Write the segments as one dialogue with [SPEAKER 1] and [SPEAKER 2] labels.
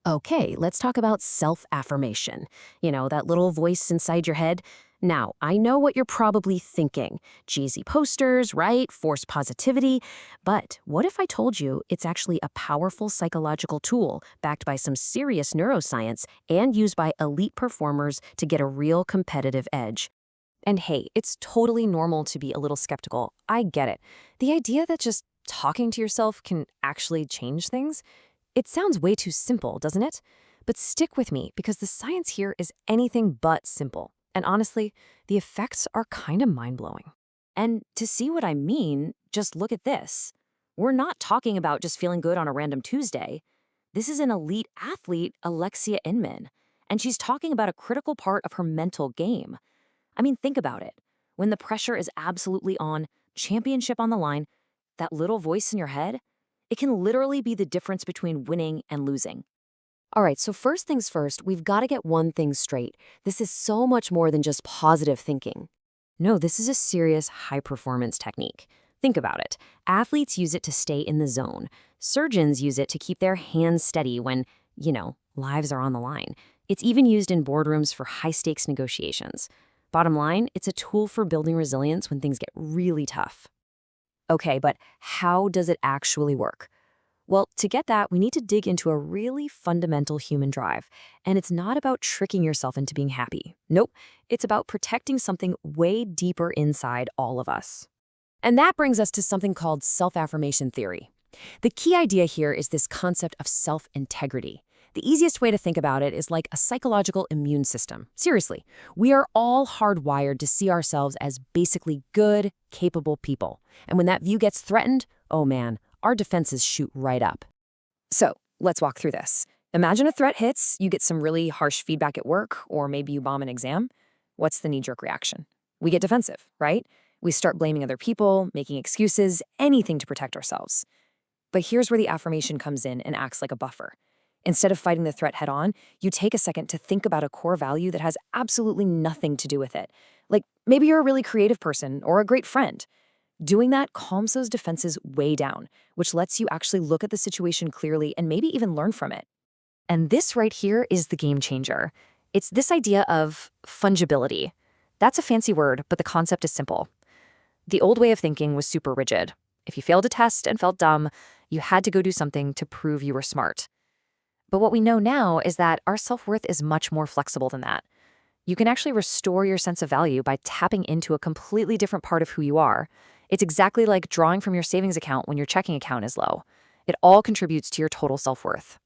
[SPEAKER 1] Okay, let's talk about self-affirmation. That little voice inside your head. Now, I know what you're probably thinking. Cheesy posters, right? Forced positivity. But what if I told you it's actually a powerful psychological tool backed by some serious neuroscience and used by elite performers to get a real competitive edge?
[SPEAKER 2] And hey, it's totally normal to be a little skeptical. I get it. The idea that just talking to yourself can actually change things, it sounds way too simple, doesn't it? But stick with me because the science here is anything but simple. And honestly, the effects are kind of mind-blowing.
[SPEAKER 1] And to see what I mean, just look at this. We're not talking about just feeling good on a random Tuesday. This is an elite athlete, Alexia Inman, and she's talking about a critical part of her mental game. I mean, think about it. When the pressure is absolutely on, championship on the line, that little voice in your head, it can literally be the difference between winning and losing.
[SPEAKER 2] All right, so first things first, we've got to get one thing straight. This is so much more than just positive thinking. No, this is a serious high-performance technique. Think about it. Athletes use it to stay in the zone. Surgeons use it to keep their hands steady when, lives are on the line. It's even used in boardrooms for high-stakes negotiations. Bottom line, it's a tool for building resilience when things get really tough. Okay, but how does it actually work? Well, to get that, we need to dig into a really fundamental human drive. And it's not about tricking yourself into being happy. Nope, it's about protecting something way deeper inside all of us. And that brings us to something called self-affirmation theory. The key idea here is this concept of self-integrity. The easiest way to think about it is like a psychological immune system. Seriously, we are all hardwired to see ourselves as basically good, capable people. And when that view gets threatened, oh man, our defenses shoot right up. So let's walk through this. Imagine a threat hits, you get some really harsh feedback at work, or maybe you bomb an exam. What's the knee-jerk reaction? We get defensive, right? We start blaming other people, making excuses, anything to protect ourselves. But here's where the affirmation comes in and acts like a buffer. Instead of fighting the threat head-on, you take a second to think about a core value that has absolutely nothing to do with it. Like maybe you're a really creative person or a great friend. Doing that calms those defenses way down, which lets you actually look at the situation clearly and maybe even learn from it. And this right here is the game changer. It's this idea of fungibility. That's a fancy word, but the concept is simple. The old way of thinking was super rigid. If you failed a test and felt dumb, you had to go do something to prove you were smart. But what we know now is that our self-worth is much more flexible than that. You can actually restore your sense of value by tapping into a completely different part of who you are. It's exactly like drawing from your savings account when your checking account is low. It all contributes to your total self-worth.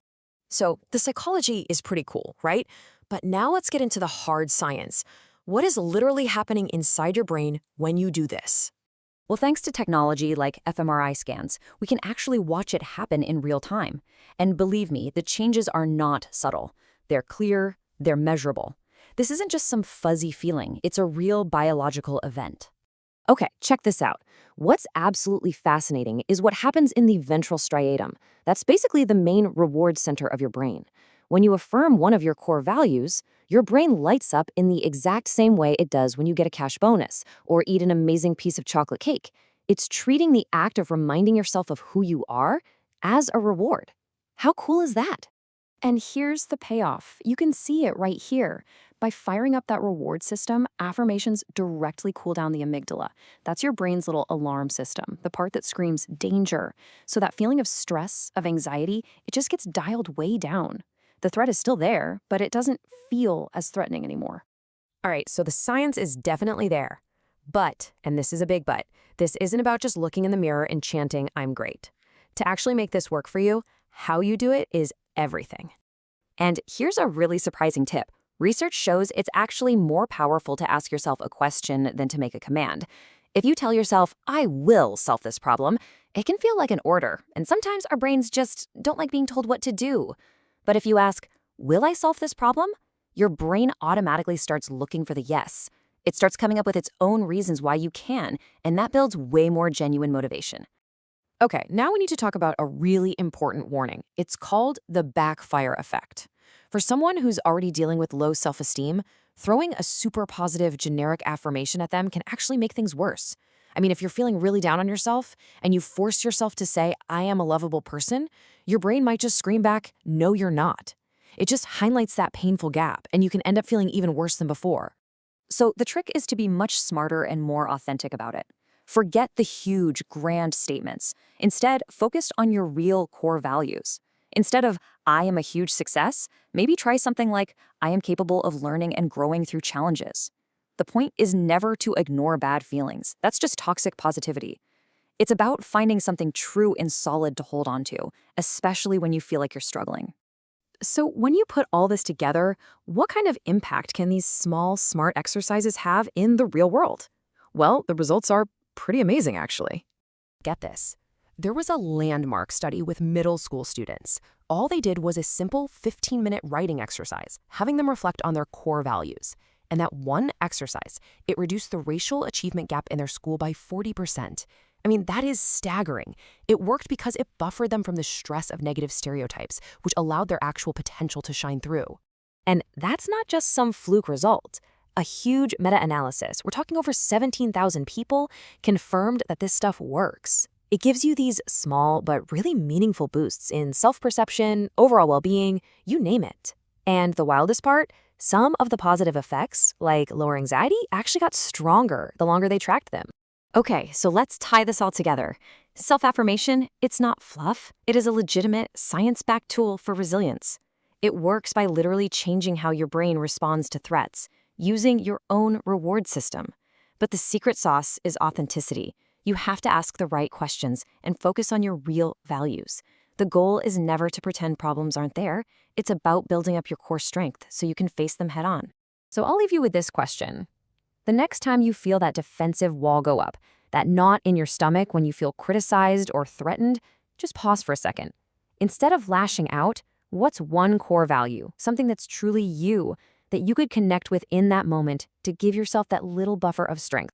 [SPEAKER 3] So the psychology is pretty cool, right? But now let's get into the hard science. What is literally happening inside your brain when you do this?
[SPEAKER 2] Well, thanks to technology like fMRI scans, we can actually watch it happen in real time. And believe me, the changes are not subtle. They're clear, they're measurable. This isn't just some fuzzy feeling, it's a real biological event. Okay, check this out. What's absolutely fascinating is what happens in the ventral striatum. That's basically the main reward center of your brain. When you affirm one of your core values, your brain lights up in the exact same way it does when you get a cash bonus or eat an amazing piece of chocolate cake. It's treating the act of reminding yourself of who you are as a reward. How cool is that? And here's the payoff. You can see it right here. By firing up that reward system, affirmations directly cool down the amygdala. That's your brain's little alarm system, the part that screams danger. So that feeling of stress, of anxiety, it just gets dialed way down. The threat is still there, but it doesn't feel as threatening anymore.
[SPEAKER 3] All right, so the science is definitely there. But, and this is a big but, this isn't about just looking in the mirror and chanting, "I'm great." To actually make this work for you, how you do it is everything. And here's a really surprising tip. Research shows it's actually more powerful to ask yourself a question than to make a command. If you tell yourself, "I will solve this problem," it can feel like an order, and sometimes our brains just don't like being told what to do. But if you ask, "Will I solve this problem?" your brain automatically starts looking for the yes. It starts coming up with its own reasons why you can, and that builds way more genuine motivation.
[SPEAKER 2] Okay, now we need to talk about a really important warning. It's called the backfire effect. For someone who's already dealing with low self-esteem, throwing a super positive generic affirmation at them can actually make things worse. I mean, if you're feeling really down on yourself and you force yourself to say, "I am a lovable person," your brain might just scream back, "No, you're not." It just highlights that painful gap, and you can end up feeling even worse than before.
[SPEAKER 1] So the trick is to be much smarter and more authentic about it. Forget the huge, grand statements. Instead, focus on your real core values. Instead of, I am a huge success, maybe try something like, I am capable of learning and growing through challenges. The point is never to ignore bad feelings. That's just toxic positivity. It's about finding something true and solid to hold on to, especially when you feel like you're struggling.
[SPEAKER 2] So when you put all this together, what kind of impact can these small, smart exercises have in the real world? Well, the results are pretty amazing, actually. Get this. There was a landmark study with middle school students. All they did was a simple 15-minute writing exercise, having them reflect on their core values. And that one exercise, it reduced the racial achievement gap in their school by 40%. I mean, that is staggering. It worked because it buffered them from the stress of negative stereotypes, which allowed their actual potential to shine through. And that's not just some fluke result. A huge meta-analysis, we're talking over 17,000 people, confirmed that this stuff works. It gives you these small but really meaningful boosts in self-perception, overall well-being, you name it. And the wildest part, some of the positive effects, like lower anxiety, actually got stronger the longer they tracked them. Okay, so let's tie this all together. Self-affirmation, it's not fluff. It is a legitimate, science-backed tool for resilience. It works by literally changing how your brain responds to threats, using your own reward system. But the secret sauce is authenticity. You have to ask the right questions and focus on your real values. The goal is never to pretend problems aren't there. It's about building up your core strength so you can face them head on. So I'll leave you with this question. The next time you feel that defensive wall go up, that knot in your stomach when you feel criticized or threatened, just pause for a second. Instead of lashing out, what's one core value, something that's truly you, that you could connect with in that moment to give yourself that little buffer of strength?